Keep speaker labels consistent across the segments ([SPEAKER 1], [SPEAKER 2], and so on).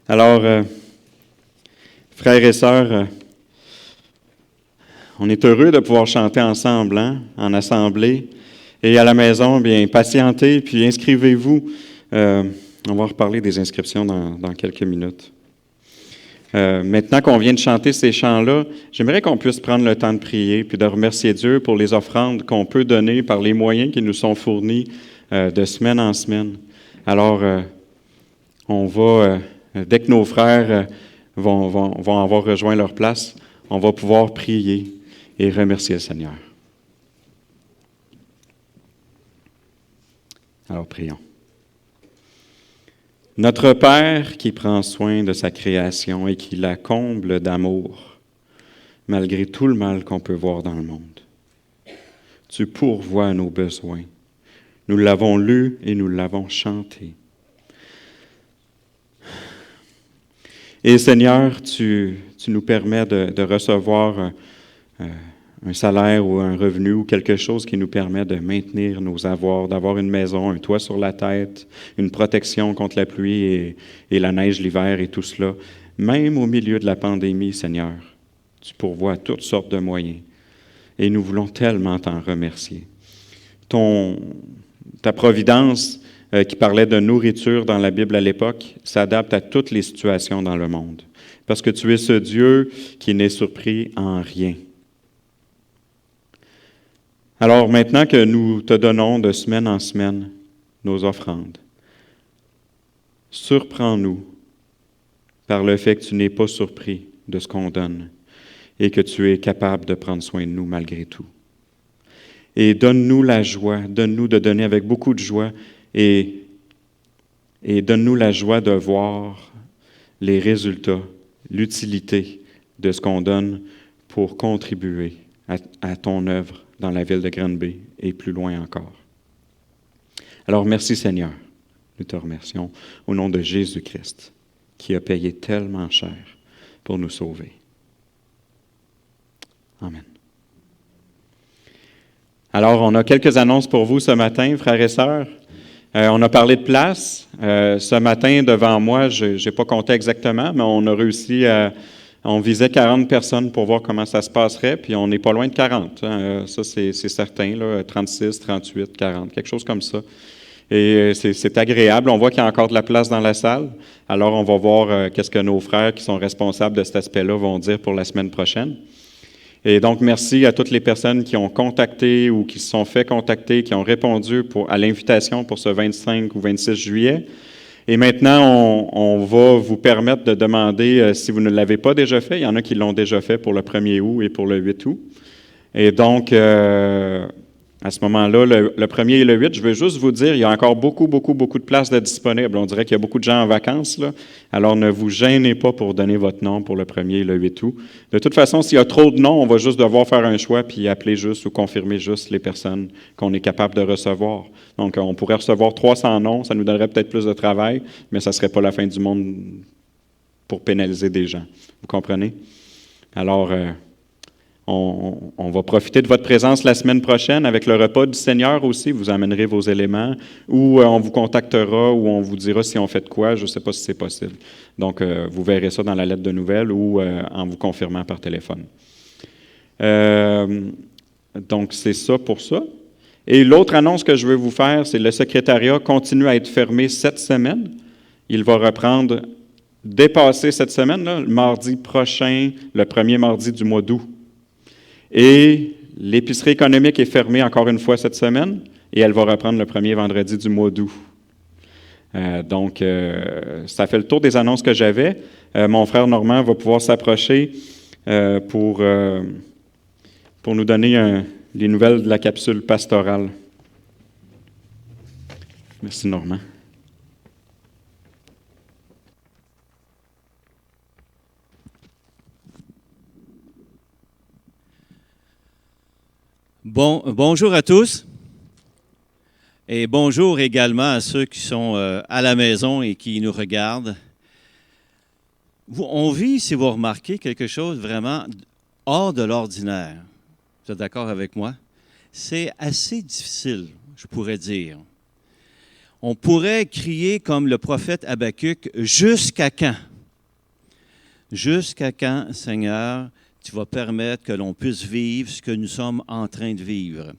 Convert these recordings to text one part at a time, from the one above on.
[SPEAKER 1] Alors, frères et sœurs, on est heureux de pouvoir chanter ensemble, hein, en assemblée. Et à la maison, bien, patientez, puis inscrivez-vous. On va reparler des inscriptions dans quelques minutes. Maintenant qu'on vient de chanter ces chants-là, j'aimerais qu'on puisse prendre le temps de prier, puis de remercier Dieu pour les offrandes qu'on peut donner par les moyens qui nous sont fournis de semaine en semaine. Alors, on va, dès que nos frères vont avoir rejoint leur place, on va pouvoir prier et remercier le Seigneur. Alors, prions. Notre Père qui prend soin de sa création et qui la comble d'amour, malgré tout le mal qu'on peut voir dans le monde. Tu pourvois à nos besoins. Nous l'avons lu et nous l'avons chanté. Et Seigneur, tu nous permets de recevoir un salaire ou un revenu ou quelque chose qui nous permet de maintenir nos avoirs, d'avoir une maison, un toit sur la tête, une protection contre la pluie et la neige l'hiver et tout cela. Même au milieu de la pandémie, Seigneur, tu pourvois à toutes sortes de moyens. Et nous voulons tellement t'en remercier. Ta providence qui parlait de nourriture dans la Bible à l'époque s'adapte à toutes les situations dans le monde. Parce que tu es ce Dieu qui n'est surpris en rien. Alors maintenant que nous te donnons de semaine en semaine nos offrandes, surprends-nous par le fait que tu n'es pas surpris de ce qu'on donne et que tu es capable de prendre soin de nous malgré tout. Et donne-nous la joie, donne-nous de donner avec beaucoup de joie et donne-nous la joie de voir les résultats, l'utilité de ce qu'on donne pour contribuer à ton œuvre dans la ville de Granby et plus loin encore. Alors merci Seigneur, nous te remercions au nom de Jésus-Christ qui a payé tellement cher pour nous sauver. Amen. Alors on a quelques annonces pour vous ce matin, frères et sœurs. On a parlé de place. Ce matin, devant moi, je n'ai pas compté exactement, mais on a réussi on visait 40 personnes pour voir comment ça se passerait, puis on n'est pas loin de 40. Hein. Ça, c'est certain, là, 36, 38, 40, quelque chose comme ça. Et c'est agréable. On voit qu'il y a encore de la place dans la salle. Alors, on va voir qu'est-ce que nos frères qui sont responsables de cet aspect-là vont dire pour la semaine prochaine. Et donc, merci à toutes les personnes qui ont contacté ou qui se sont fait contacter, qui ont répondu à l'invitation pour ce 25 ou 26 juillet. Et maintenant, on va vous permettre de demander si vous ne l'avez pas déjà fait. Il y en a qui l'ont déjà fait pour le 1er août et pour le 8 août. Et donc, à ce moment-là, le 1er et le 8, je veux juste vous dire, il y a encore beaucoup de places de disponibles. On dirait qu'il y a beaucoup de gens en vacances, là. Alors, ne vous gênez pas pour donner votre nom pour le 1er et le 8 août. De toute façon, s'il y a trop de noms, on va juste devoir faire un choix puis appeler juste ou confirmer juste les personnes qu'on est capable de recevoir. Donc, on pourrait recevoir 300 noms, ça nous donnerait peut-être plus de travail, mais ça ne serait pas la fin du monde pour pénaliser des gens. Vous comprenez? Alors, on va profiter de votre présence la semaine prochaine avec le repas du Seigneur aussi. Vous amènerez vos éléments ou on vous contactera ou on vous dira si on fait de quoi. Je ne sais pas si c'est possible. Donc, vous verrez ça dans la lettre de nouvelles ou en vous confirmant par téléphone. Donc, c'est ça pour ça. Et l'autre annonce que je veux vous faire, c'est que le secrétariat continue à être fermé cette semaine. Il va reprendre, dépasser cette semaine, là, le mardi prochain, le premier mardi du mois d'août. Et l'épicerie économique est fermée encore une fois cette semaine et elle va reprendre le premier vendredi du mois d'août. Donc, ça fait le tour des annonces que j'avais. Mon frère Normand va pouvoir s'approcher pour nous donner les nouvelles de la capsule pastorale. Merci Normand.
[SPEAKER 2] Bonjour à tous et bonjour également à ceux qui sont à la maison et qui nous regardent. On vit, si vous remarquez, quelque chose vraiment hors de l'ordinaire. Vous êtes d'accord avec moi? C'est assez difficile, je pourrais dire. On pourrait crier comme le prophète Habakkuk, « Jusqu'à quand? Jusqu'à quand, Seigneur, tu vas permettre que l'on puisse vivre ce que nous sommes en train de vivre?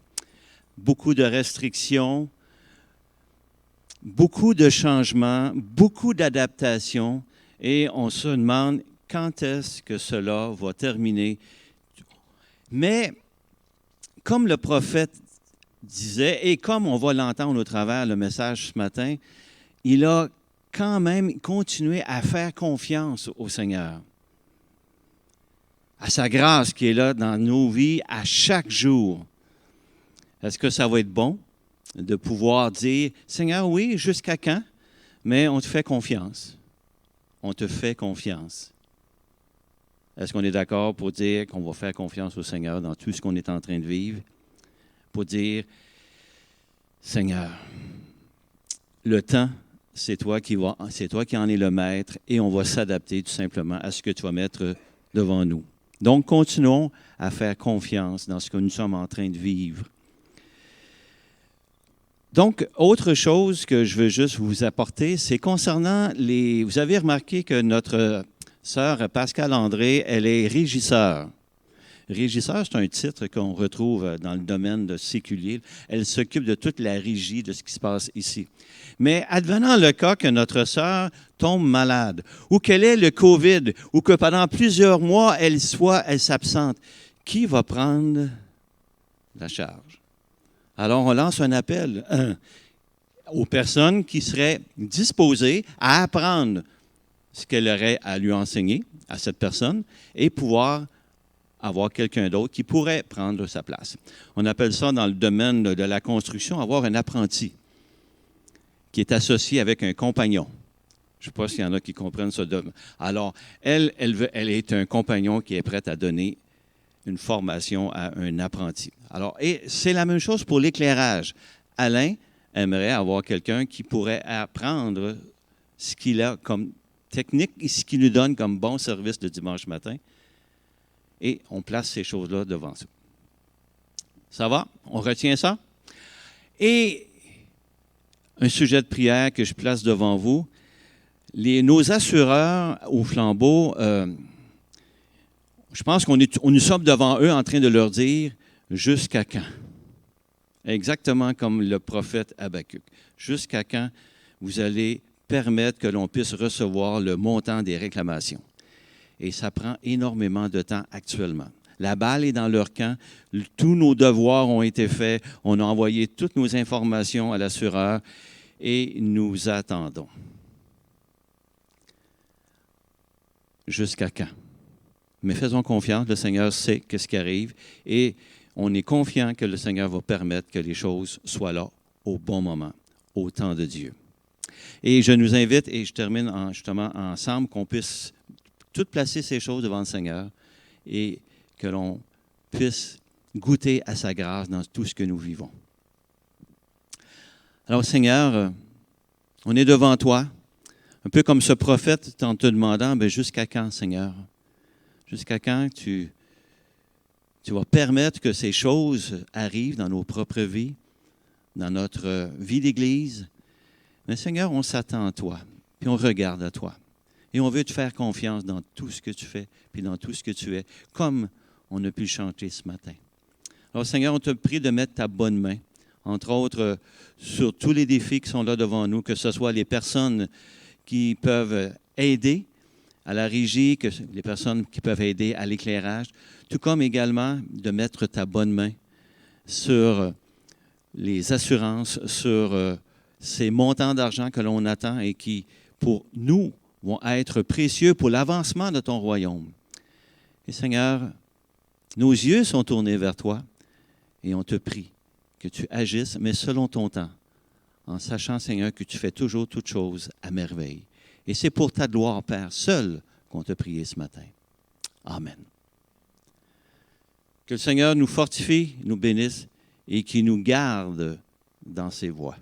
[SPEAKER 2] Beaucoup de restrictions, beaucoup de changements, beaucoup d'adaptations, et on se demande quand est-ce que cela va terminer. Mais, comme le prophète disait, et comme on va l'entendre au travers le message ce matin, il a quand même continué à faire confiance au Seigneur, à sa grâce qui est là dans nos vies à chaque jour. Est-ce que ça va être bon de pouvoir dire, Seigneur, oui, jusqu'à quand? Mais on te fait confiance. On te fait confiance. Est-ce qu'on est d'accord pour dire qu'on va faire confiance au Seigneur dans tout ce qu'on est en train de vivre? Pour dire, Seigneur, le temps, c'est toi qui en es le maître et on va s'adapter tout simplement à ce que tu vas mettre devant nous. Donc, continuons à faire confiance dans ce que nous sommes en train de vivre. Donc, autre chose que je veux juste vous apporter, c'est concernant les... Vous avez remarqué que notre sœur Pascale André, elle est régisseur. Régisseur, c'est un titre qu'on retrouve dans le domaine de séculier. Elle s'occupe de toute la régie de ce qui se passe ici. Mais advenant le cas que notre sœur tombe malade, ou qu'elle ait le COVID, ou que pendant plusieurs mois, elle s'absente, qui va prendre la charge? Alors, on lance un appel aux personnes qui seraient disposées à apprendre ce qu'elle aurait à lui enseigner à cette personne et pouvoir avoir quelqu'un d'autre qui pourrait prendre sa place. On appelle ça dans le domaine de la construction, avoir un apprenti qui est associé avec un compagnon. Je ne sais pas s'il y en a qui comprennent ça. Alors, elle est un compagnon qui est prêt à donner une formation à un apprenti. Alors, et c'est la même chose pour l'éclairage. Alain aimerait avoir quelqu'un qui pourrait apprendre ce qu'il a comme technique et ce qu'il nous donne comme bon service de dimanche matin. Et on place ces choses-là devant ça. Ça va? On retient ça? Et un sujet de prière que je place devant vous, nos assureurs au flambeau, je pense qu'on nous sommes devant eux en train de leur dire « Jusqu'à quand? » Exactement comme le prophète Habakkuk. Jusqu'à quand vous allez permettre que l'on puisse recevoir le montant des réclamations? Et ça prend énormément de temps actuellement. La balle est dans leur camp. Tous nos devoirs ont été faits. On a envoyé toutes nos informations à l'assureur et nous attendons. Jusqu'à quand? Mais faisons confiance, le Seigneur sait ce qui arrive et on est confiant que le Seigneur va permettre que les choses soient là au bon moment, au temps de Dieu. Et je nous invite, et je termine justement ensemble, qu'on puisse toutes placer ces choses devant le Seigneur et que l'on puisse goûter à sa grâce dans tout ce que nous vivons. Alors Seigneur, on est devant toi, un peu comme ce prophète en te demandant, jusqu'à quand, Seigneur? Jusqu'à quand tu vas permettre que ces choses arrivent dans nos propres vies, dans notre vie d'Église? Mais Seigneur, on s'attend à toi, puis on regarde à toi. Et on veut te faire confiance dans tout ce que tu fais, puis dans tout ce que tu es, comme on a pu le chanter ce matin. Alors Seigneur, on te prie de mettre ta bonne main, entre autres, sur tous les défis qui sont là devant nous, que ce soit les personnes qui peuvent aider à la régie, que les personnes qui peuvent aider à l'éclairage, tout comme également de mettre ta bonne main sur les assurances, sur ces montants d'argent que l'on attend et qui, pour nous, vont être précieux pour l'avancement de ton royaume. Et Seigneur, nos yeux sont tournés vers toi et on te prie que tu agisses, mais selon ton temps, en sachant, Seigneur, que tu fais toujours toutes choses à merveille. Et c'est pour ta gloire, Père, seul qu'on t'a prié ce matin. Amen. Que le Seigneur nous fortifie, nous bénisse et qu'il nous garde dans ses voies.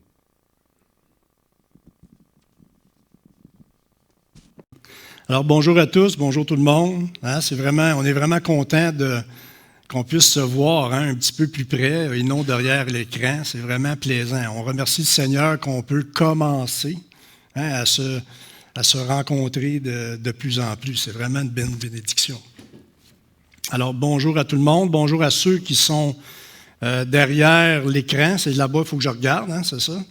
[SPEAKER 3] Alors, bonjour à tous, bonjour tout le monde. On est vraiment content qu'on puisse se voir un petit peu plus près et non derrière l'écran. C'est vraiment plaisant. On remercie le Seigneur qu'on peut commencer à se à se rencontrer de plus en plus. C'est vraiment une belle bénédiction. Alors, bonjour à tout le monde. Bonjour à ceux qui sont derrière l'écran. C'est là-bas, il faut que je regarde, hein, c'est ça?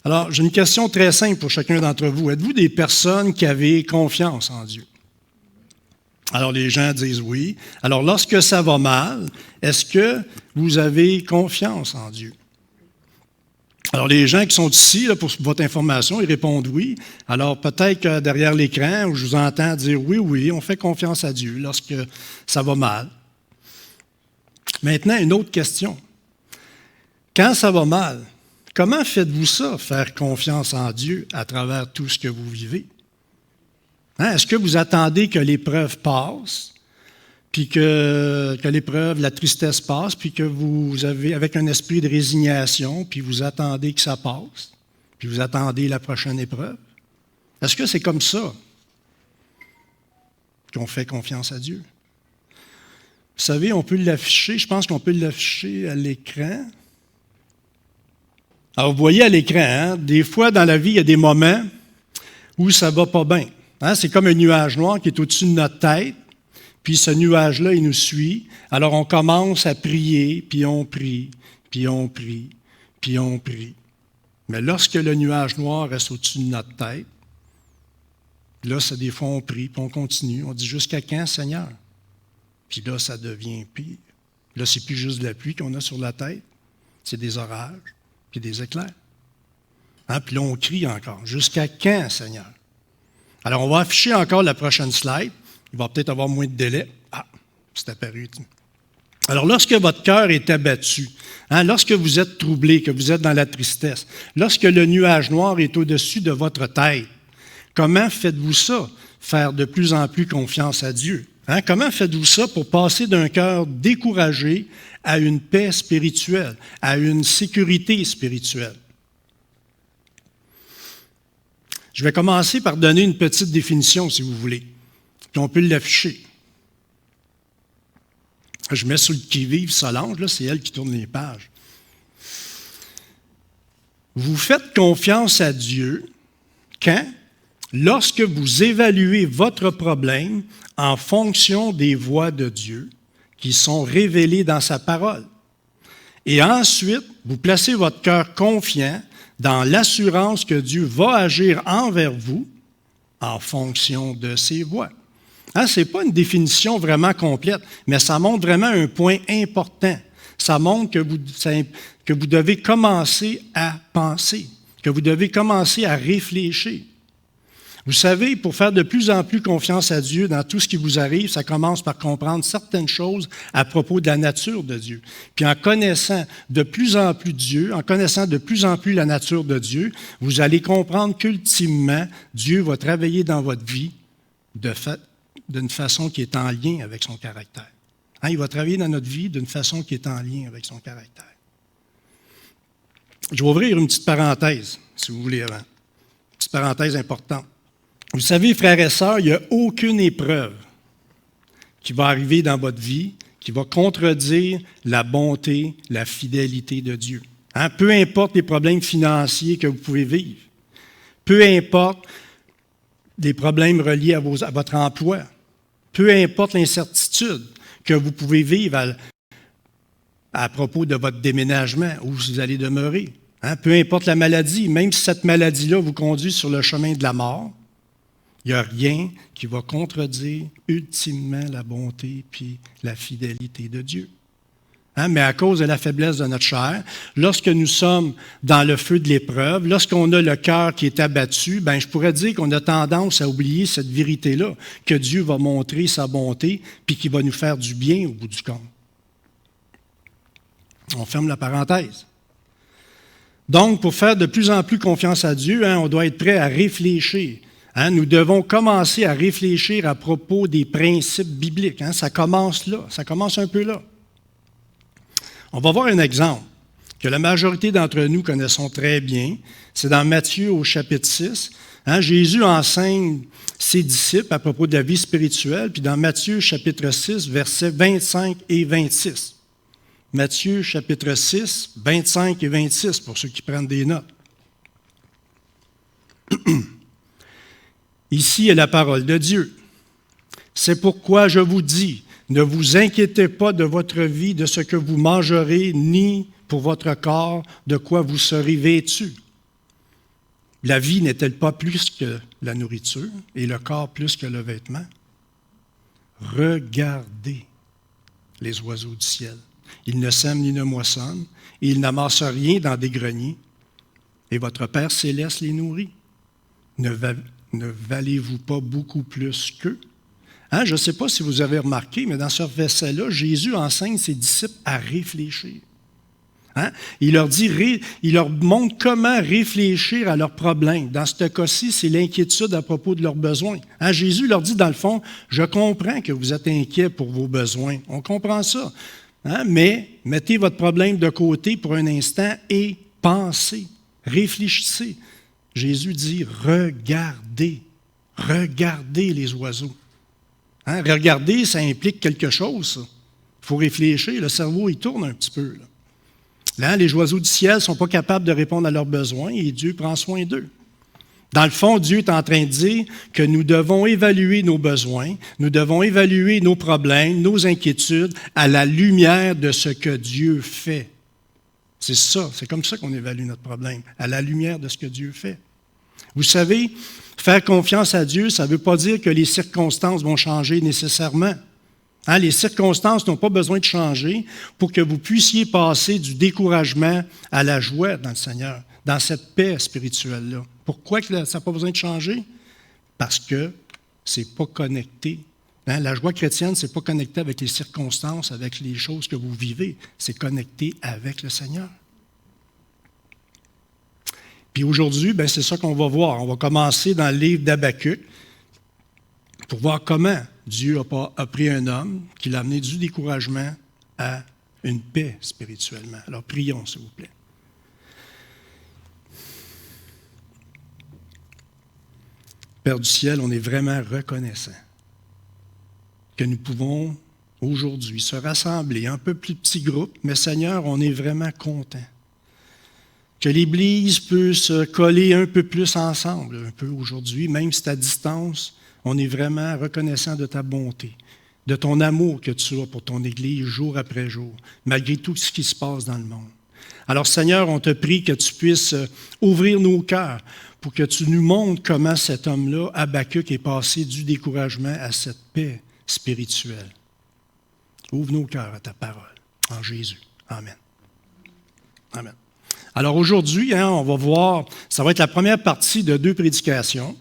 [SPEAKER 3] Alors, j'ai une question très simple pour chacun d'entre vous. Êtes-vous des personnes qui avez confiance en Dieu? Alors, les gens disent oui. Alors, lorsque ça va mal, est-ce que vous avez confiance en Dieu? Alors, les gens qui sont ici, là, pour votre information, ils répondent oui. Alors, peut-être que derrière l'écran, où je vous entends dire oui, on fait confiance à Dieu lorsque ça va mal. Maintenant, une autre question. Quand ça va mal, comment faites-vous ça, faire confiance en Dieu à travers tout ce que vous vivez? Hein? Est-ce que vous attendez que l'épreuve passe, puis que l'épreuve, la tristesse passe, puis que vous avez, avec un esprit de résignation, puis vous attendez que ça passe, puis vous attendez la prochaine épreuve? Est-ce que c'est comme ça qu'on fait confiance à Dieu? Vous savez, on peut l'afficher, je pense qu'on peut l'afficher à l'écran. Alors, vous voyez à l'écran, hein, des fois dans la vie, il y a des moments où ça ne va pas bien. Hein, c'est comme un nuage noir qui est au-dessus de notre tête, puis ce nuage-là, il nous suit. Alors, on commence à prier, puis on prie, puis on prie, puis on prie. Mais lorsque le nuage noir reste au-dessus de notre tête, là, c'est des fois on prie, puis on continue. On dit « Jusqu'à quand, Seigneur? » Puis là, ça devient pire. Là, c'est plus juste de la pluie qu'on a sur la tête, c'est des orages. Puis des éclairs. Hein? Puis là, on crie encore. Jusqu'à quand, Seigneur? Alors, on va afficher encore la prochaine slide. Il va peut-être avoir moins de délai. Ah, c'est apparu. Alors, lorsque votre cœur est abattu, hein, lorsque vous êtes troublé, que vous êtes dans la tristesse, lorsque le nuage noir est au-dessus de votre tête, comment faites-vous ça? Faire de plus en plus confiance à Dieu. Hein? Comment faites-vous ça pour passer d'un cœur découragé à une paix spirituelle, à une sécurité spirituelle? Je vais commencer par donner une petite définition, si vous voulez, puis on peut l'afficher. Je mets sur le qui-vive Solange, là, c'est elle qui tourne les pages. Vous faites confiance à Dieu quand? Lorsque vous évaluez votre problème en fonction des voies de Dieu qui sont révélées dans sa parole. Et ensuite, vous placez votre cœur confiant dans l'assurance que Dieu va agir envers vous en fonction de ses voies. Hein, ce n'est pas une définition vraiment complète, mais ça montre vraiment un point important. Ça montre que vous devez commencer à penser, que vous devez commencer à réfléchir. Vous savez, pour faire de plus en plus confiance à Dieu dans tout ce qui vous arrive, ça commence par comprendre certaines choses à propos de la nature de Dieu. Puis en connaissant de plus en plus Dieu, en connaissant de plus en plus la nature de Dieu, vous allez comprendre qu'ultimement, Dieu va travailler dans votre vie d'une façon qui est en lien avec son caractère. Hein, il va travailler dans notre vie d'une façon qui est en lien avec son caractère. Je vais ouvrir une petite parenthèse, si vous voulez, avant. Une petite parenthèse importante. Vous savez, frères et sœurs, il n'y a aucune épreuve qui va arriver dans votre vie qui va contredire la bonté, la fidélité de Dieu. Hein? Peu importe les problèmes financiers que vous pouvez vivre, peu importe les problèmes reliés à votre emploi, peu importe l'incertitude que vous pouvez vivre à propos de votre déménagement, où vous allez demeurer, hein? Peu importe la maladie, même si cette maladie-là vous conduit sur le chemin de la mort, il n'y a rien qui va contredire ultimement la bonté puis la fidélité de Dieu. Hein? Mais à cause de la faiblesse de notre chair, lorsque nous sommes dans le feu de l'épreuve, lorsqu'on a le cœur qui est abattu, ben je pourrais dire qu'on a tendance à oublier cette vérité-là, que Dieu va montrer sa bonté puis qu'il va nous faire du bien au bout du compte. On ferme la parenthèse. Donc, pour faire de plus en plus confiance à Dieu, hein, on doit être prêt à réfléchir. Hein, nous devons commencer à réfléchir à propos des principes bibliques. Hein, ça commence là, ça commence un peu là. On va voir un exemple que la majorité d'entre nous connaissons très bien. C'est dans Matthieu au chapitre 6. Hein, Jésus enseigne ses disciples à propos de la vie spirituelle, puis dans Matthieu chapitre 6, versets 25 et 26. Matthieu chapitre 6, 25 et 26, pour ceux qui prennent des notes. Ici est la parole de Dieu. C'est pourquoi je vous dis, ne vous inquiétez pas de votre vie, de ce que vous mangerez, ni pour votre corps, de quoi vous serez vêtus. La vie n'est-elle pas plus que la nourriture et le corps plus que le vêtement? Regardez les oiseaux du ciel. Ils ne sèment ni ne moissonnent, et ils n'amassent rien dans des greniers, et votre Père céleste les nourrit. Ne valez-vous pas beaucoup plus qu'eux? Je ne sais pas si vous avez remarqué, mais dans ce verset-là, Jésus enseigne ses disciples à réfléchir. Il leur montre comment réfléchir à leurs problèmes. Dans ce cas-ci, c'est l'inquiétude à propos de leurs besoins. Jésus leur dit, dans le fond, je comprends que vous êtes inquiets pour vos besoins. On comprend ça. Mais mettez votre problème de côté pour un instant et pensez, réfléchissez. Jésus dit, regardez les oiseaux. Regarder, ça implique quelque chose, ça. Il faut réfléchir, le cerveau, il tourne un petit peu. Là, les oiseaux du ciel ne sont pas capables de répondre à leurs besoins et Dieu prend soin d'eux. Dans le fond, Dieu est en train de dire que nous devons évaluer nos besoins, nous devons évaluer nos problèmes, nos inquiétudes à la lumière de ce que Dieu fait. C'est ça, c'est comme ça qu'on évalue notre problème, à la lumière de ce que Dieu fait. Vous savez, faire confiance à Dieu, ça ne veut pas dire que les circonstances vont changer nécessairement. Les circonstances n'ont pas besoin de changer pour que vous puissiez passer du découragement à la joie dans le Seigneur, dans cette paix spirituelle-là. Pourquoi ça n'a pas besoin de changer? Parce que ce n'est pas connecté. La joie chrétienne, ce n'est pas connecté avec les circonstances, avec les choses que vous vivez. C'est connecté avec le Seigneur. Puis aujourd'hui, c'est ça qu'on va voir. On va commencer dans le livre d'Habacuc pour voir comment Dieu a pris un homme qui l'a amené du découragement à une paix spirituellement. Alors prions, s'il vous plaît. Père du ciel, on est vraiment reconnaissant que nous pouvons aujourd'hui se rassembler, un peu plus petit groupe, mais Seigneur, on est vraiment content que l'Église peut se coller un peu plus ensemble, un peu aujourd'hui, même si c'est à distance. On est vraiment reconnaissant de ta bonté, de ton amour que tu as pour ton Église jour après jour, malgré tout ce qui se passe dans le monde. Alors Seigneur, on te prie que tu puisses ouvrir nos cœurs pour que tu nous montres comment cet homme-là, Habacuc, est passé du découragement à cette paix spirituelle. Ouvre nos cœurs à ta parole, en Jésus. Amen. Amen. Alors aujourd'hui, on va voir, ça va être la première partie de 2 prédications.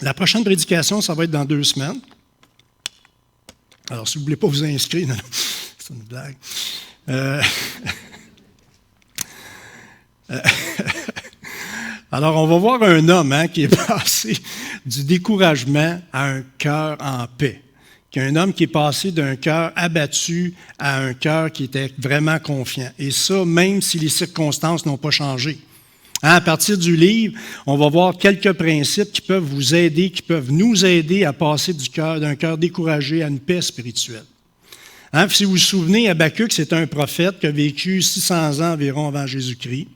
[SPEAKER 3] La prochaine prédication, ça va être dans 2 semaines. Alors, si vous ne voulez pas vous inscrire, non, c'est une blague. Alors, on va voir un homme qui est passé du découragement à un cœur en paix. Un homme qui est passé d'un cœur abattu à un cœur qui était vraiment confiant. Et ça, même si les circonstances n'ont pas changé. À partir du livre, on va voir quelques principes qui peuvent vous aider, qui peuvent nous aider à passer d'un cœur découragé à une paix spirituelle. Si vous vous souvenez, Habacuc, c'est un prophète qui a vécu 600 ans environ avant Jésus-Christ.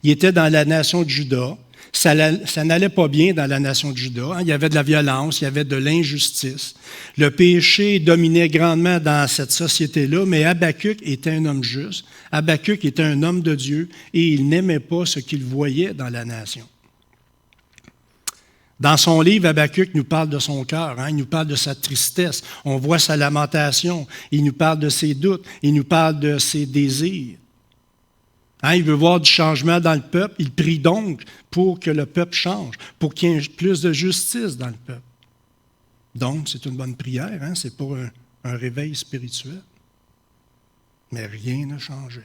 [SPEAKER 3] Il était dans la nation de Juda. Ça n'allait pas bien dans la nation de Juda. Il y avait de la violence, il y avait de l'injustice. Le péché dominait grandement dans cette société-là, mais Habacuc était un homme juste. Habacuc était un homme de Dieu et il n'aimait pas ce qu'il voyait dans la nation. Dans son livre, Habacuc nous parle de son cœur, il nous parle de sa tristesse. On voit sa lamentation, il nous parle de ses doutes, il nous parle de ses désirs. Il veut voir du changement dans le peuple. Il prie donc pour que le peuple change, pour qu'il y ait plus de justice dans le peuple. Donc, c'est une bonne prière, c'est pour un réveil spirituel. Mais rien n'a changé.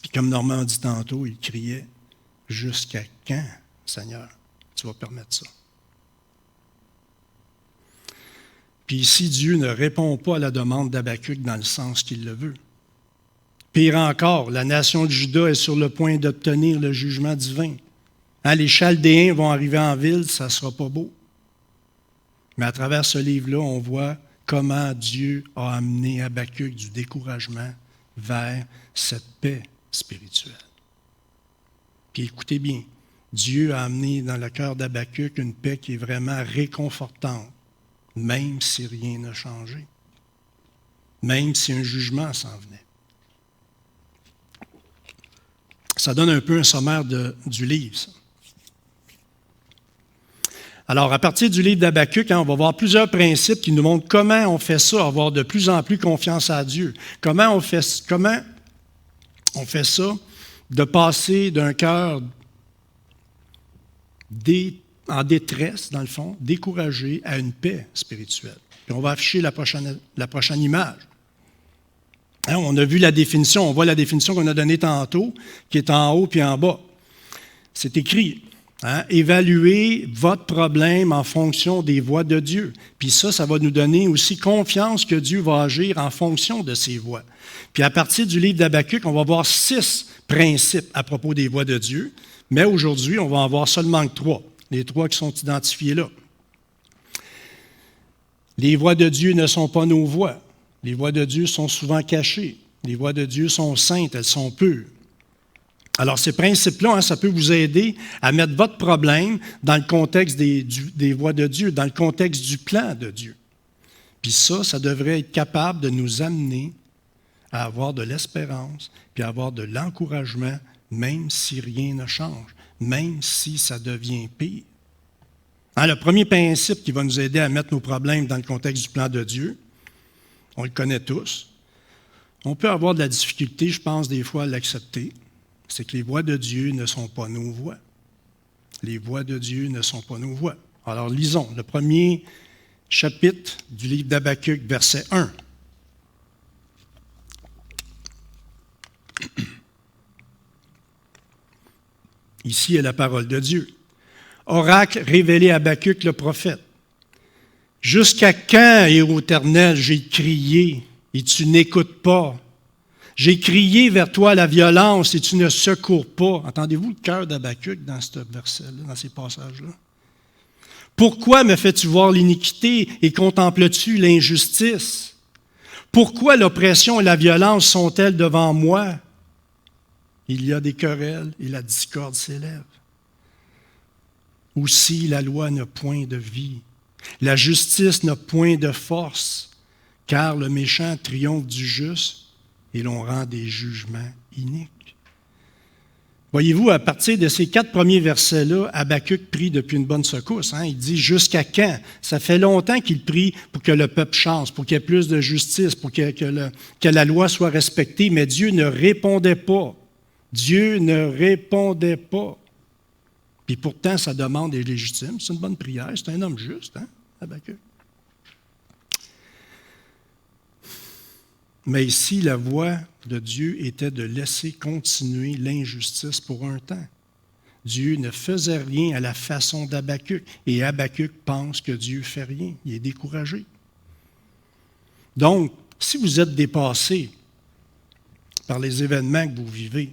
[SPEAKER 3] Puis comme Normand dit tantôt, il criait, « Jusqu'à quand, Seigneur, tu vas permettre ça? » Puis ici, Dieu ne répond pas à la demande d'Habacuc dans le sens qu'il le veut. Pire encore, la nation de Juda est sur le point d'obtenir le jugement divin. Les Chaldéens vont arriver en ville, ça ne sera pas beau. Mais à travers ce livre-là, on voit comment Dieu a amené Habacuc du découragement vers cette paix spirituelle. Puis écoutez bien, Dieu a amené dans le cœur d'Habacuc une paix qui est vraiment réconfortante, même si rien n'a changé, même si un jugement s'en venait. Ça donne un peu un sommaire du livre, ça. Alors, à partir du livre d'Habacuc, on va voir plusieurs principes qui nous montrent comment on fait ça, avoir de plus en plus confiance à Dieu. Comment on fait ça, de passer d'un cœur en détresse, dans le fond, découragé, à une paix spirituelle. Puis on va afficher la prochaine image. On a vu la définition, on voit la définition qu'on a donnée tantôt, qui est en haut puis en bas. C'est écrit. Évaluez votre problème en fonction des voies de Dieu. Puis ça va nous donner aussi confiance que Dieu va agir en fonction de ses voies. Puis à partir du livre d'Habacuc, on va voir 6 principes à propos des voies de Dieu, mais aujourd'hui, on va en voir seulement 3, les 3 qui sont identifiés là. Les voies de Dieu ne sont pas nos voies. Les voies de Dieu sont souvent cachées. Les voies de Dieu sont saintes, elles sont pures. Alors, ces principes-là, ça peut vous aider à mettre votre problème dans le contexte des voies de Dieu, dans le contexte du plan de Dieu. Puis ça devrait être capable de nous amener à avoir de l'espérance, puis à avoir de l'encouragement, même si rien ne change, même si ça devient pire. Le premier principe qui va nous aider à mettre nos problèmes dans le contexte du plan de Dieu, on le connaît tous. On peut avoir de la difficulté, je pense, des fois à l'accepter. C'est que les voies de Dieu ne sont pas nos voies. Les voies de Dieu ne sont pas nos voies. Alors, lisons le premier chapitre du livre d'Habacuc, verset 1. Ici est la parole de Dieu. Oracle révélé à Habacuc le prophète. Jusqu'à quand, ô Éternel, j'ai crié et tu n'écoutes pas? J'ai crié vers toi la violence et tu ne secours pas. Entendez-vous le cœur d'Habacuc dans ce verset-là, dans ces passages-là? Pourquoi me fais-tu voir l'iniquité et contemples-tu l'injustice? Pourquoi l'oppression et la violence sont-elles devant moi? Il y a des querelles et la discorde s'élève. Aussi la loi n'a point de vie. La justice n'a point de force, car le méchant triomphe du juste et l'on rend des jugements iniques. Voyez-vous, à partir de ces 4 premiers versets-là, Habacuc prie depuis une bonne secousse. Il dit « Jusqu'à quand ?» Ça fait longtemps qu'il prie pour que le peuple change, pour qu'il y ait plus de justice, pour que la loi soit respectée, mais Dieu ne répondait pas. Dieu ne répondait pas. Puis pourtant, sa demande est légitime. C'est une bonne prière. C'est un homme juste, Habacuc. Mais ici, la voie de Dieu était de laisser continuer l'injustice pour un temps. Dieu ne faisait rien à la façon d'Habacuc. Et Habacuc pense que Dieu ne fait rien. Il est découragé. Donc, si vous êtes dépassé par les événements que vous vivez,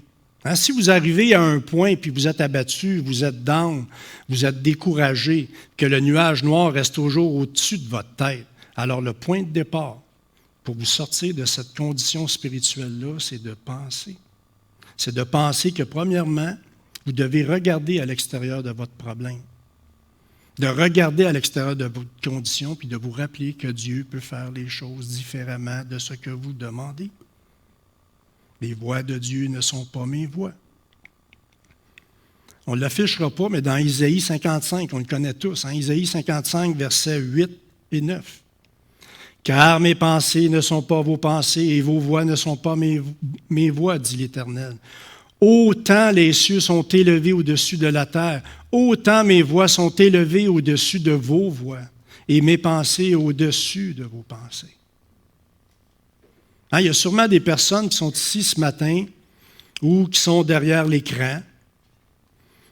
[SPEAKER 3] si vous arrivez à un point puis vous êtes abattu, vous êtes down, vous êtes découragé, que le nuage noir reste toujours au-dessus de votre tête, alors le point de départ pour vous sortir de cette condition spirituelle-là, c'est de penser. C'est de penser que, premièrement, vous devez regarder à l'extérieur de votre problème, de regarder à l'extérieur de votre condition, puis de vous rappeler que Dieu peut faire les choses différemment de ce que vous demandez. Les voies de Dieu ne sont pas mes voies. On ne l'affichera pas, mais dans Isaïe 55, on le connaît tous, Isaïe 55, versets 8 et 9. « Car mes pensées ne sont pas vos pensées et vos voies ne sont pas mes voies, dit l'Éternel. Autant les cieux sont élevés au-dessus de la terre, autant mes voies sont élevées au-dessus de vos voies et mes pensées au-dessus de vos pensées. » Il y a sûrement des personnes qui sont ici ce matin ou qui sont derrière l'écran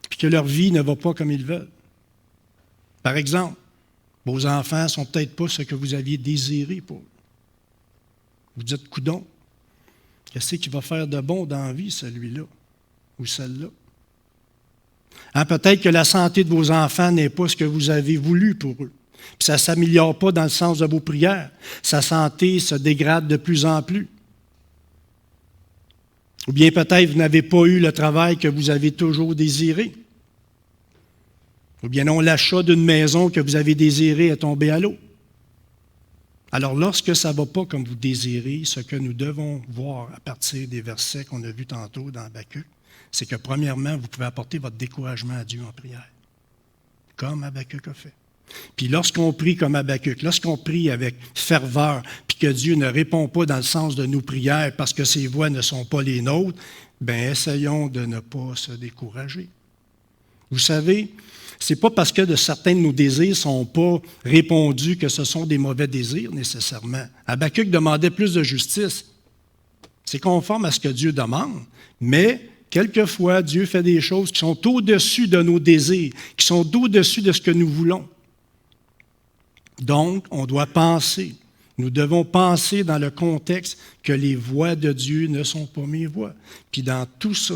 [SPEAKER 3] puis que leur vie ne va pas comme ils veulent. Par exemple, vos enfants ne sont peut-être pas ce que vous aviez désiré pour eux. Vous dites, coudonc, qu'est-ce qu'il va faire de bon dans la vie, celui-là ou celle-là? Peut-être que la santé de vos enfants n'est pas ce que vous avez voulu pour eux. Puis ça ne s'améliore pas dans le sens de vos prières. Sa santé se dégrade de plus en plus. Ou bien peut-être vous n'avez pas eu le travail que vous avez toujours désiré. Ou bien non, l'achat d'une maison que vous avez désirée est tombé à l'eau. Alors, lorsque ça ne va pas comme vous désirez, ce que nous devons voir à partir des versets qu'on a vus tantôt dans Habacuc, c'est que premièrement, vous pouvez apporter votre découragement à Dieu en prière, comme Habacuc a fait. Puis lorsqu'on prie comme Habacuc, lorsqu'on prie avec ferveur, puis que Dieu ne répond pas dans le sens de nos prières parce que ses voix ne sont pas les nôtres, bien, essayons de ne pas se décourager. Vous savez, ce n'est pas parce que certains de nos désirs ne sont pas répondus que ce sont des mauvais désirs nécessairement. Habacuc demandait plus de justice. C'est conforme à ce que Dieu demande, mais quelquefois, Dieu fait des choses qui sont au-dessus de nos désirs, qui sont au-dessus de ce que nous voulons. Donc, on doit penser. Nous devons penser dans le contexte que les voies de Dieu ne sont pas mes voies. Puis dans tout ça,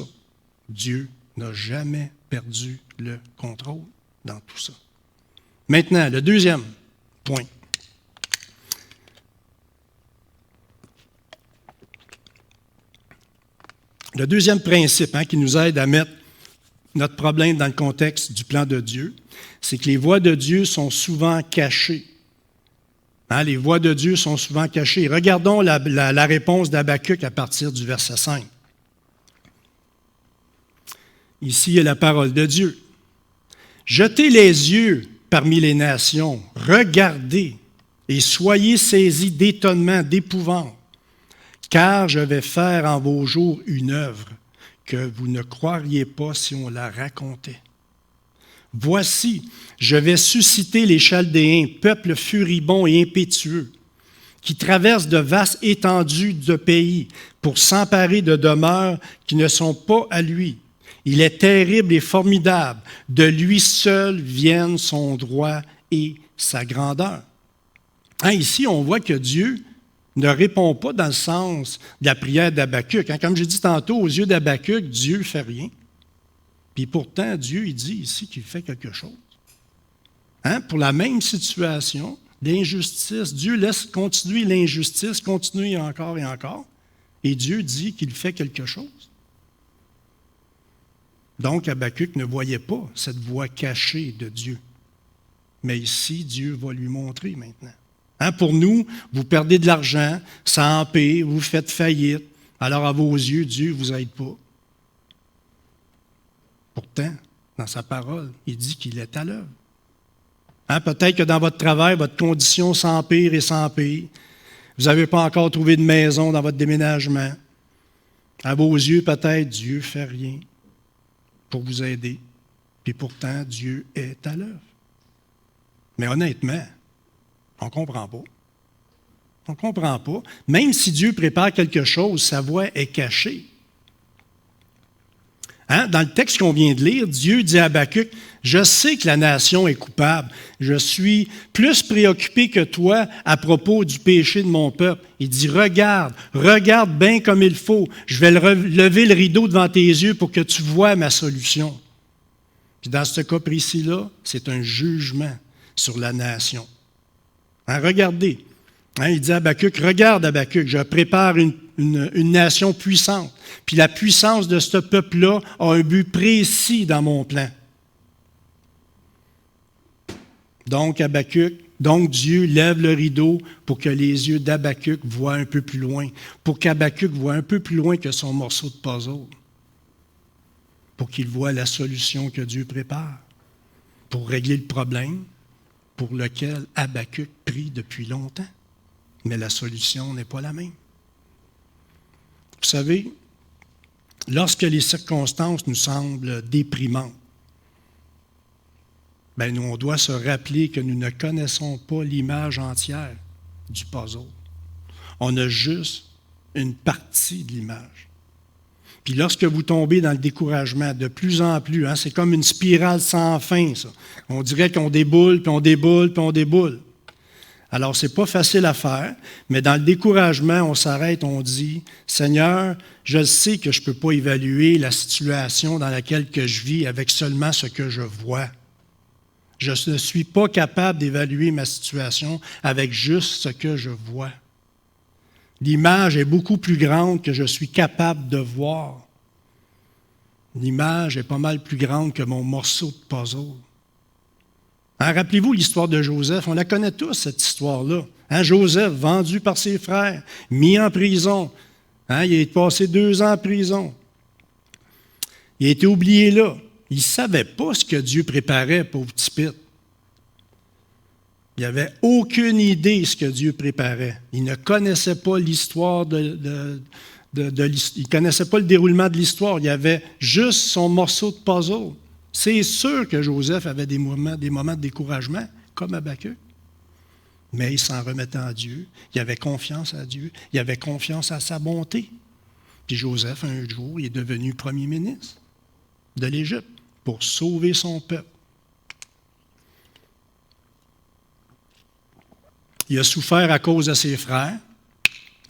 [SPEAKER 3] Dieu n'a jamais perdu le contrôle dans tout ça. Maintenant, le deuxième point. Le deuxième principe qui nous aide à mettre notre problème dans le contexte du plan de Dieu, c'est que les voies de Dieu sont souvent cachées. Les voies de Dieu sont souvent cachées. Regardons la réponse d'Habacuc à partir du verset 5. Ici est la parole de Dieu. « Jetez les yeux parmi les nations, regardez et soyez saisis d'étonnement, d'épouvante, car je vais faire en vos jours une œuvre que vous ne croiriez pas si on la racontait. Voici, je vais susciter les Chaldéens, peuple furibond et impétueux, qui traversent de vastes étendues de pays pour s'emparer de demeures qui ne sont pas à lui. Il est terrible et formidable. De lui seul viennent son droit et sa grandeur. » Ici, on voit que Dieu ne répond pas dans le sens de la prière d'Habacuc. Comme j'ai dit tantôt, aux yeux d'Habacuc, Dieu ne fait rien. Puis pourtant, Dieu, il dit ici qu'il fait quelque chose. Pour la même situation d'injustice, Dieu laisse continuer l'injustice, continuer encore et encore, et Dieu dit qu'il fait quelque chose. Donc, Habacuc ne voyait pas cette voie cachée de Dieu. Mais ici, Dieu va lui montrer maintenant. Pour nous, vous perdez de l'argent, ça empire, vous faites faillite. Alors, à vos yeux, Dieu ne vous aide pas. Pourtant, dans sa parole, il dit qu'il est à l'œuvre. Peut-être que dans votre travail, votre condition s'empire et s'empire. Vous n'avez pas encore trouvé de maison dans votre déménagement. À vos yeux, peut-être, Dieu ne fait rien pour vous aider. Puis pourtant, Dieu est à l'œuvre. Mais honnêtement, on ne comprend pas. On ne comprend pas. Même si Dieu prépare quelque chose, sa voix est cachée. Dans le texte qu'on vient de lire, Dieu dit à Habacuc, « Je sais que la nation est coupable. Je suis plus préoccupé que toi à propos du péché de mon peuple. » Il dit, « Regarde bien comme il faut. Je vais lever le rideau devant tes yeux pour que tu vois ma solution. » Puis dans ce cas précis-là, c'est un jugement sur la nation. Regardez. Il dit à Habacuc, « Regarde Habacuc, je prépare une nation puissante. Puis la puissance de ce peuple-là a un but précis dans mon plan. » Donc Dieu lève le rideau pour que les yeux d'Habacuc voient un peu plus loin, pour qu'Habacuc voit un peu plus loin que son morceau de puzzle, pour qu'il voie la solution que Dieu prépare, pour régler le problème pour lequel Habacuc prie depuis longtemps. Mais la solution n'est pas la même. Vous savez, lorsque les circonstances nous semblent déprimantes, nous, on doit se rappeler que nous ne connaissons pas l'image entière du puzzle. On a juste une partie de l'image. Puis lorsque vous tombez dans le découragement, de plus en plus, c'est comme une spirale sans fin, ça. On dirait qu'on déboule, puis on déboule, puis on déboule. Alors, ce n'est pas facile à faire, mais dans le découragement, on s'arrête, on dit, « Seigneur, je sais que je ne peux pas évaluer la situation dans laquelle que je vis avec seulement ce que je vois. Je ne suis pas capable d'évaluer ma situation avec juste ce que je vois. L'image est beaucoup plus grande que je suis capable de voir. L'image est pas mal plus grande que mon morceau de puzzle. Rappelez-vous l'histoire de Joseph, on la connaît tous, cette histoire-là. Joseph, vendu par ses frères, mis en prison. Il a passé 2 ans en prison. Il a été oublié là. Il ne savait pas ce que Dieu préparait, pauvre petit Pit. Il n'avait aucune idée de ce que Dieu préparait. Il ne connaissait pas l'histoire il ne connaissait pas le déroulement de l'histoire. Il avait juste son morceau de puzzle. C'est sûr que Joseph avait des moments de découragement, comme Habakkuk. Mais il s'en remettait à Dieu. Il avait confiance à Dieu. Il avait confiance à sa bonté. Puis Joseph, un jour, il est devenu premier ministre de l'Égypte pour sauver son peuple. Il a souffert à cause de ses frères.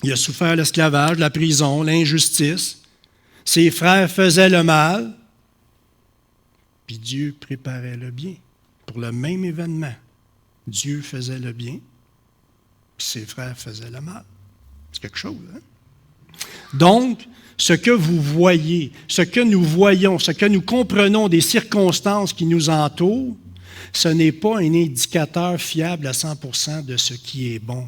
[SPEAKER 3] Il a souffert l'esclavage, la prison, l'injustice. Ses frères faisaient le mal. Puis Dieu préparait le bien. Pour le même événement, Dieu faisait le bien, puis ses frères faisaient le mal. C'est quelque chose, hein? Donc, ce que vous voyez, ce que nous voyons, ce que nous comprenons des circonstances qui nous entourent, ce n'est pas un indicateur fiable à 100% de ce qui est bon.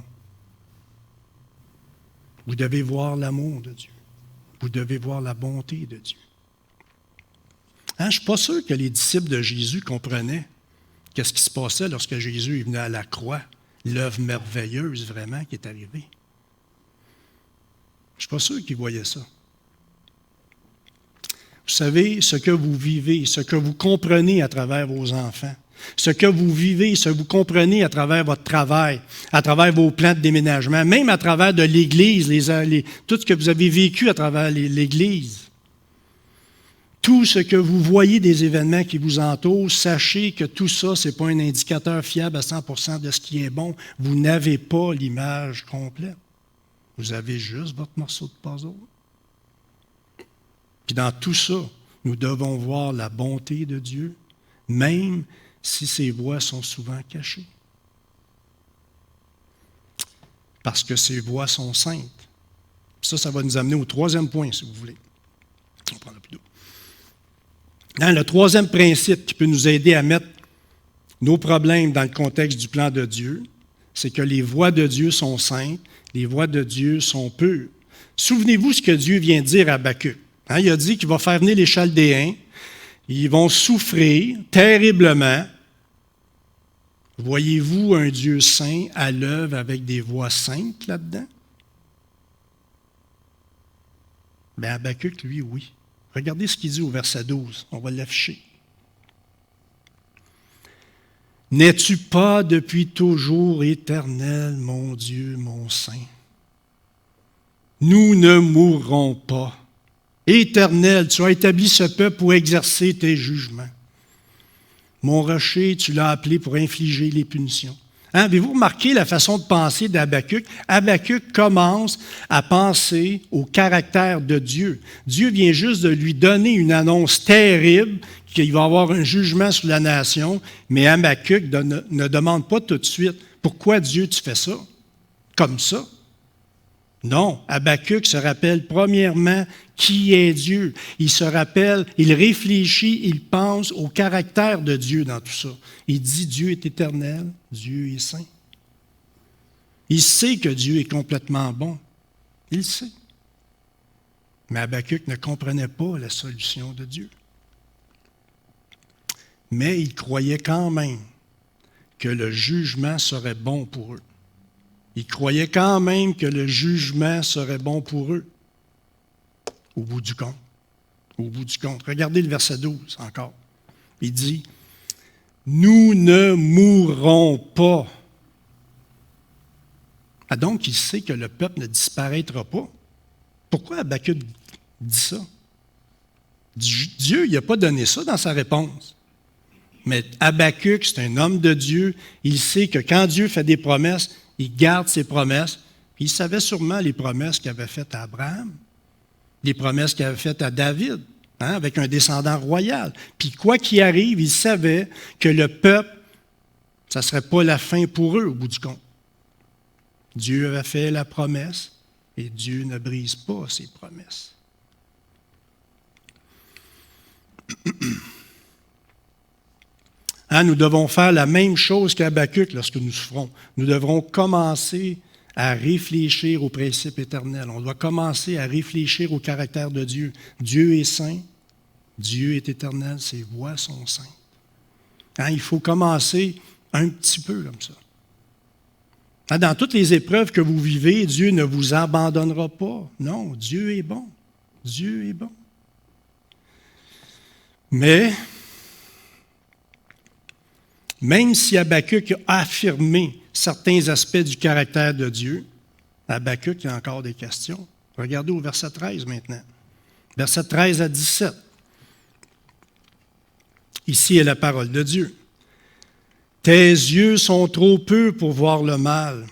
[SPEAKER 3] Vous devez voir l'amour de Dieu. Vous devez voir la bonté de Dieu. Je ne suis pas sûr que les disciples de Jésus comprenaient qu'est-ce qui se passait lorsque Jésus est venu à la croix, l'œuvre merveilleuse vraiment qui est arrivée. Je ne suis pas sûr qu'ils voyaient ça. Vous savez, ce que vous vivez, ce que vous comprenez à travers vos enfants, ce que vous vivez, ce que vous comprenez à travers votre travail, à travers vos plans de déménagement, même à travers de l'Église, tout ce que vous avez vécu à travers l'Église. Tout ce que vous voyez des événements qui vous entourent, sachez que tout ça, ce n'est pas un indicateur fiable à 100% de ce qui est bon. Vous n'avez pas l'image complète. Vous avez juste votre morceau de puzzle. Puis dans tout ça, nous devons voir la bonté de Dieu, même si ses voies sont souvent cachées. Parce que ses voies sont saintes. Ça va nous amener au 3e point, si vous voulez. On prendra plus d'eau. Le 3e principe qui peut nous aider à mettre nos problèmes dans le contexte du plan de Dieu, c'est que les voies de Dieu sont saintes, les voies de Dieu sont pures. Souvenez-vous ce que Dieu vient de dire à Habakkuk. Il a dit qu'il va faire venir les Chaldéens, ils vont souffrir terriblement. Voyez-vous un Dieu saint à l'œuvre avec des voies saintes là-dedans? Bien, Habakkuk, lui, oui. Regardez ce qu'il dit au verset 12. On va l'afficher. « N'es-tu pas depuis toujours éternel, mon Dieu, mon Saint? Nous ne mourrons pas. Éternel, tu as établi ce peuple pour exercer tes jugements. Mon rocher, tu l'as appelé pour infliger les punitions. » Avez-vous remarqué la façon de penser d'Habakkuk? Habakkuk commence à penser au caractère de Dieu. Dieu vient juste de lui donner une annonce terrible qu'il va y avoir un jugement sur la nation, mais Habakkuk ne demande pas tout de suite « Pourquoi Dieu tu fais ça? » Comme ça. Non, Habakkuk se rappelle premièrement qui est Dieu. Il se rappelle, il réfléchit, il pense au caractère de Dieu dans tout ça. Il dit Dieu est éternel, Dieu est saint. Il sait que Dieu est complètement bon. Il le sait. Mais Habakkuk ne comprenait pas la solution de Dieu. Mais il croyait quand même que le jugement serait bon pour eux. Ils croyaient quand même que le jugement serait bon pour eux. Au bout du compte. Au bout du compte. Regardez le verset 12 encore. Il dit, « Nous ne mourrons pas. » Donc, il sait que le peuple ne disparaîtra pas. Pourquoi Habakkuk dit ça? Dieu, il n'a pas donné ça dans sa réponse. Mais Habakkuk, c'est un homme de Dieu. Il sait que quand Dieu fait des promesses, il garde ses promesses. Il savait sûrement les promesses qu'il avait faites à Abraham, les promesses qu'il avait faites à David, avec un descendant royal. Puis quoi qu'il arrive, il savait que le peuple, ça ne serait pas la fin pour eux au bout du compte. Dieu avait fait la promesse et Dieu ne brise pas ses promesses. Nous devons faire la même chose qu'Habacuc lorsque nous souffrons. Nous devrons commencer à réfléchir aux principes éternels. On doit commencer à réfléchir au caractère de Dieu. Dieu est saint, Dieu est éternel, ses voies sont saintes. Il faut commencer un petit peu comme ça. Dans toutes les épreuves que vous vivez, Dieu ne vous abandonnera pas. Non, Dieu est bon. Dieu est bon. Mais, même si Habacuc a affirmé certains aspects du caractère de Dieu, Habacuc, il y a encore des questions. Regardez au verset 13 maintenant. Verset 13 à 17. Ici est la parole de Dieu. Tes yeux sont trop peu pour voir le mal,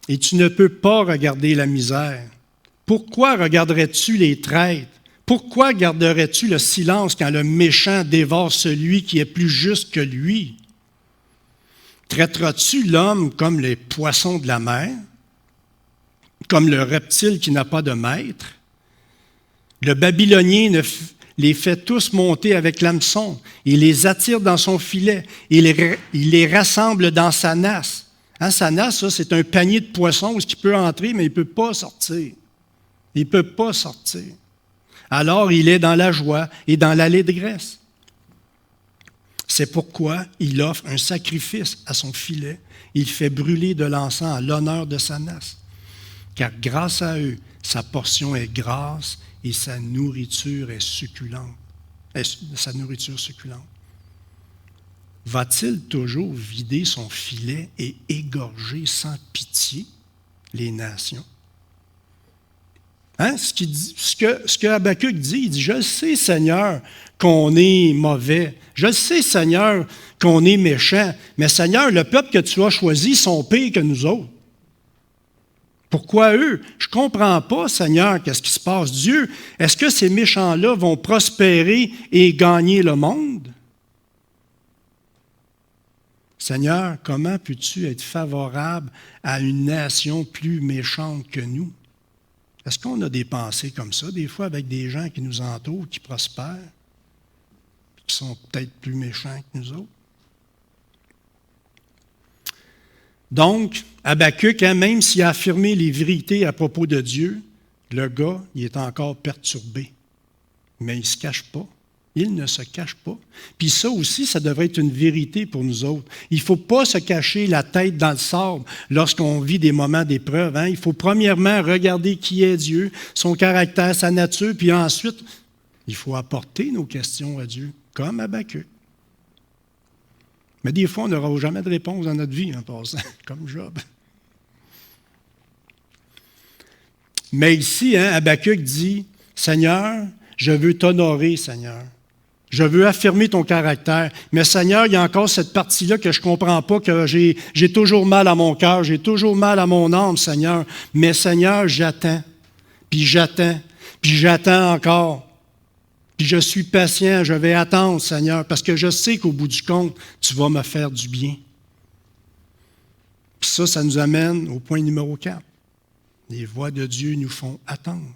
[SPEAKER 3] et tu ne peux pas regarder la misère. Pourquoi regarderais-tu les traîtres? Pourquoi garderais-tu le silence quand le méchant dévore celui qui est plus juste que lui? Traiteras-tu l'homme comme les poissons de la mer, comme le reptile qui n'a pas de maître? Le Babylonien les fait tous monter avec l'hameçon. Il les attire dans son filet. Il les rassemble dans sa nasse. Sa nasse, ça, c'est un panier de poissons où il peut entrer, mais il ne peut pas sortir. Il ne peut pas sortir. Alors, il est dans la joie et dans l'allégresse. C'est pourquoi il offre un sacrifice à son filet. Il fait brûler de l'encens à l'honneur de sa nasse. Car grâce à eux, sa portion est grasse et sa nourriture est succulente. Sa nourriture succulente. Va-t-il toujours vider son filet et égorger sans pitié les nations? Ce que Habacuc dit, il dit, je sais, Seigneur, qu'on est mauvais. Je sais, Seigneur, qu'on est méchant. Mais Seigneur, le peuple que tu as choisi sont pires que nous autres. Pourquoi eux? Je ne comprends pas, Seigneur, qu'est-ce qui se passe. Dieu, est-ce que ces méchants-là vont prospérer et gagner le monde? Seigneur, comment peux-tu être favorable à une nation plus méchante que nous? Est-ce qu'on a des pensées comme ça, des fois, avec des gens qui nous entourent, qui prospèrent, qui sont peut-être plus méchants que nous autres? Donc, Habacuc, même s'il a affirmé les vérités à propos de Dieu, le gars, il est encore perturbé. Mais il ne se cache pas. Il ne se cache pas. Puis ça aussi, ça devrait être une vérité pour nous autres. Il ne faut pas se cacher la tête dans le sable lorsqu'on vit des moments d'épreuve. Il faut premièrement regarder qui est Dieu, son caractère, sa nature, puis ensuite, il faut apporter nos questions à Dieu, comme Habacuc. Mais des fois, on n'aura jamais de réponse dans notre vie en passant, comme Job. Mais ici, Habacuc dit, « Seigneur, je veux t'honorer, Seigneur. Je veux affirmer ton caractère. Mais Seigneur, il y a encore cette partie-là que je ne comprends pas, que j'ai toujours mal à mon cœur, j'ai toujours mal à mon âme, Seigneur. Mais Seigneur, j'attends, puis j'attends encore. Puis je suis patient, je vais attendre, Seigneur, parce que je sais qu'au bout du compte, tu vas me faire du bien. » Puis ça nous amène au point numéro 4. Les voies de Dieu nous font attendre.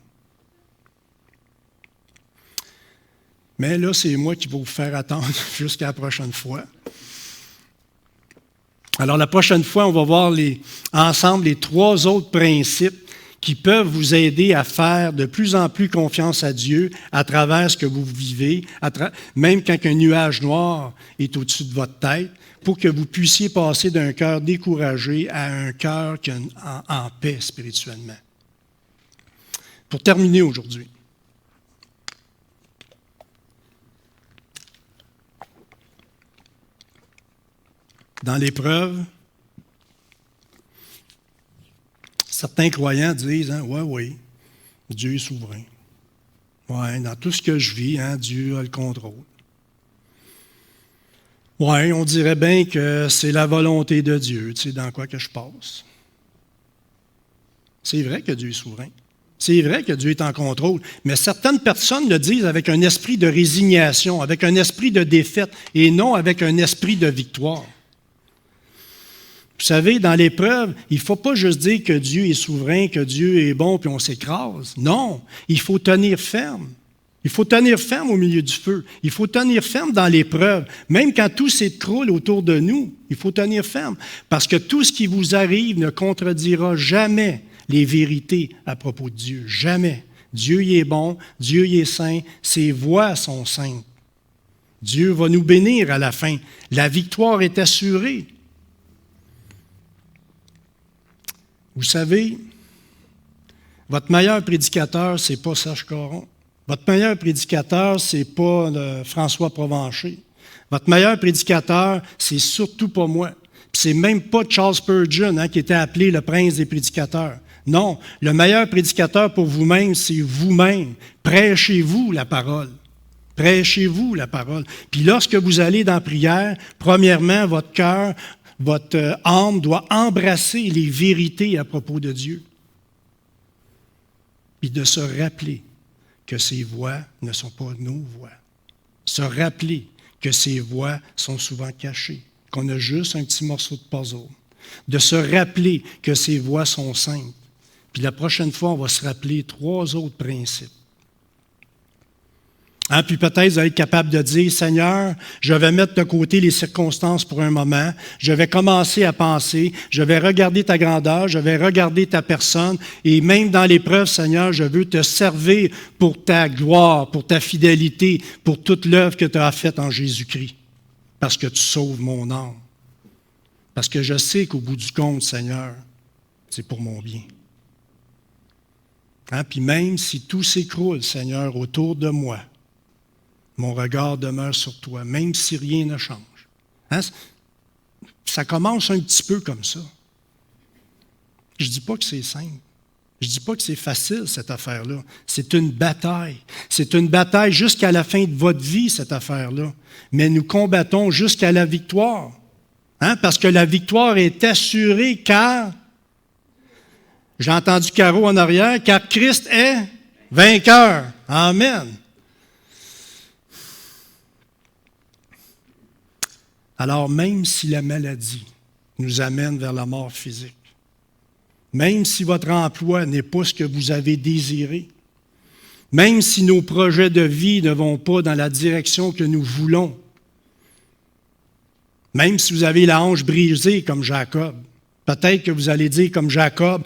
[SPEAKER 3] Mais là, c'est moi qui vais vous faire attendre jusqu'à la prochaine fois. Alors, la prochaine fois, on va voir ensemble les 3 autres principes qui peuvent vous aider à faire de plus en plus confiance à Dieu à travers ce que vous vivez, même quand un nuage noir est au-dessus de votre tête, pour que vous puissiez passer d'un cœur découragé à un cœur en paix spirituellement. Pour terminer aujourd'hui, dans l'épreuve, certains croyants disent, oui, Dieu est souverain. Oui, dans tout ce que je vis, Dieu a le contrôle. Oui, on dirait bien que c'est la volonté de Dieu, dans quoi que je passe. C'est vrai que Dieu est souverain. C'est vrai que Dieu est en contrôle, mais certaines personnes le disent avec un esprit de résignation, avec un esprit de défaite, et non avec un esprit de victoire. Vous savez, dans l'épreuve, il ne faut pas juste dire que Dieu est souverain, que Dieu est bon, puis on s'écrase. Non, il faut tenir ferme. Il faut tenir ferme au milieu du feu. Il faut tenir ferme dans l'épreuve. Même quand tout s'écroule autour de nous, il faut tenir ferme. Parce que tout ce qui vous arrive ne contredira jamais les vérités à propos de Dieu. Jamais. Dieu y est bon, Dieu y est saint, ses voies sont saintes. Dieu va nous bénir à la fin. La victoire est assurée. Vous savez, votre meilleur prédicateur, ce n'est pas Serge Caron. Votre meilleur prédicateur, ce n'est pas François Provencher. Votre meilleur prédicateur, c'est surtout pas moi. Puis c'est même pas Charles Spurgeon, qui était appelé le prince des prédicateurs. Non, le meilleur prédicateur pour vous-même, c'est vous-même. Prêchez-vous la parole. Prêchez-vous la parole. Puis lorsque vous allez dans la prière, premièrement, votre cœur, votre âme doit embrasser les vérités à propos de Dieu. Puis de se rappeler que ces voix ne sont pas nos voix. Se rappeler que ces voix sont souvent cachées, qu'on a juste un petit morceau de puzzle. De se rappeler que ces voix sont saintes. Puis la prochaine fois, on va se rappeler 3 autres principes. Puis peut-être vous allez être capable de dire, Seigneur, je vais mettre de côté les circonstances pour un moment, je vais commencer à penser, je vais regarder ta grandeur, je vais regarder ta personne, et même dans l'épreuve, Seigneur, je veux te servir pour ta gloire, pour ta fidélité, pour toute l'œuvre que tu as faite en Jésus-Christ, parce que tu sauves mon âme. Parce que je sais qu'au bout du compte, Seigneur, c'est pour mon bien. Puis même si tout s'écroule, Seigneur, autour de moi, mon regard demeure sur toi, même si rien ne change. Ça commence un petit peu comme ça. Je ne dis pas que c'est simple. Je ne dis pas que c'est facile, cette affaire-là. C'est une bataille. C'est une bataille jusqu'à la fin de votre vie, cette affaire-là. Mais nous combattons jusqu'à la victoire. Parce que la victoire est assurée car, j'ai entendu Caro en arrière, car Christ est vainqueur. Amen. Alors, même si la maladie nous amène vers la mort physique, même si votre emploi n'est pas ce que vous avez désiré, même si nos projets de vie ne vont pas dans la direction que nous voulons, même si vous avez la hanche brisée comme Jacob, peut-être que vous allez dire comme Jacob,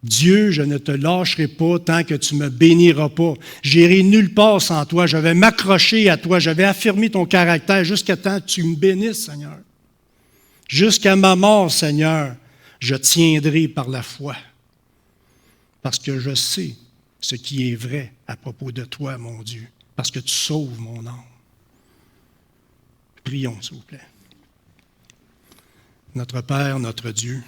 [SPEAKER 3] Dieu, je ne te lâcherai pas tant que tu ne me béniras pas. J'irai nulle part sans toi. Je vais m'accrocher à toi. Je vais affirmer ton caractère jusqu'à temps que tu me bénisses, Seigneur. Jusqu'à ma mort, Seigneur, je tiendrai par la foi. Parce que je sais ce qui est vrai à propos de toi, mon Dieu. Parce que tu sauves mon âme. Prions, s'il vous plaît. Notre Père, notre Dieu,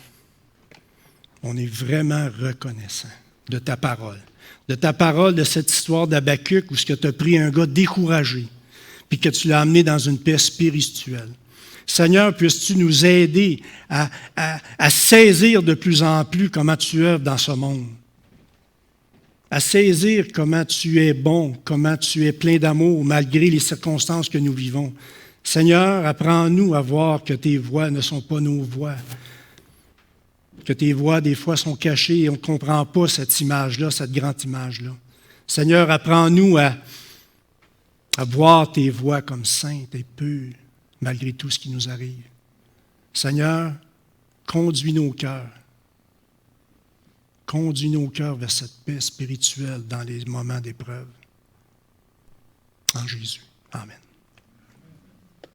[SPEAKER 3] on est vraiment reconnaissant de ta parole. De ta parole, de cette histoire d'Habacuc où tu as pris un gars découragé puis que tu l'as amené dans une paix spirituelle. Seigneur, puisses-tu nous aider à saisir de plus en plus comment tu œuvres dans ce monde. À saisir comment tu es bon, comment tu es plein d'amour malgré les circonstances que nous vivons. Seigneur, apprends-nous à voir que tes voies ne sont pas nos voies. Que tes voix, des fois, sont cachées et on ne comprend pas cette image-là, cette grande image-là. Seigneur, apprends-nous à voir tes voix comme saintes et pures, malgré tout ce qui nous arrive. Seigneur, conduis nos cœurs. Conduis nos cœurs vers cette paix spirituelle dans les moments d'épreuve. En Jésus. Amen.